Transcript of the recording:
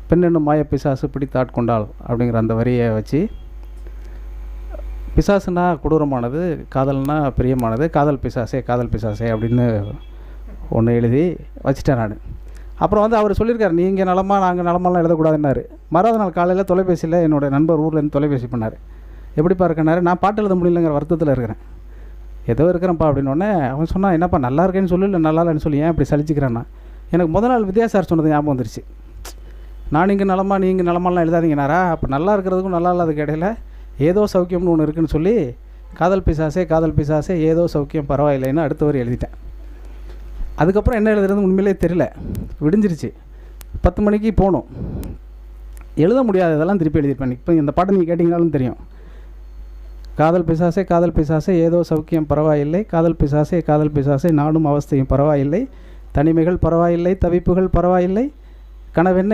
பெண் என்னும் மாய பிசாசு பிடித்தாட்கொண்டாள் அப்படிங்கிற அந்த வரியை வச்சு, பிசாசுனா கொடூரமானது, காதல்னா பிரியமானது, காதல் பிசாசே அப்படின்னு ஒன்று எழுதி வச்சுட்டேன் நான். அப்புறம் வந்து அவர் சொல்லியிருக்காரு, நீங்கள் நலமா நாங்கள் நலமாலாம் எழுதக்கூடாதுன்னாரு. மறாவது நாள் காலையில் தொலைபேசியில் என்னோடய நண்பர் ஊர்லேருந்து தொலைபேசி பண்ணார். எப்படிப்பா இருக்கனாரு? நான் பாட்டு எழுத முடியலங்கிற வருத்தத்தில் இருக்கிறேன். ஏதோ இருக்கிறேன்ப்பா அப்படின்னோடனே அவன் சொன்னான், என்னப்பா நல்லா இருக்கேன்னு சொல்லு, இல்லை நல்லா இல்லைன்னு சொல்லி ஏன் இப்படி சலிச்சிக்கிறேன்னா. எனக்கு முதல் நாள் வித்யாசார் சொன்னது ஞாபகம் வந்துருச்சு. நான் இங்கே நலமா நீங்கள் நலமாலாம் எழுதாதீங்கனாரா? அப்போ நல்லா இருக்கிறதுக்கும் நல்லா இல்லாததுக்கு இடையில ஏதோ சௌக்கியம்னு ஒன்று இருக்குதுன்னு சொல்லி காதல் பிசாசே ஏதோ சௌக்கியம் பரவாயில்லைன்னு அடுத்த வரி எழுதிட்டேன். அதுக்கப்புறம் என்ன எழுதுறது உண்மையிலே தெரியல. விடிஞ்சிருச்சு. 10 மணிக்கு போகணும். எழுத முடியாது, இதெல்லாம் திருப்பி எழுதியிருப்பேன். இப்போ இந்த பாட்டை நீங்கள் கேட்டிங்கனாலும் தெரியும். காதல் பிசாசே ஏதோ சௌக்கியம் பரவாயில்லை, காதல் பிசாசே நாடும் அவஸ்தையும் பரவாயில்லை, தனிமைகள் பரவாயில்லை, தவிப்புகள் பரவாயில்லை, கனவென்ன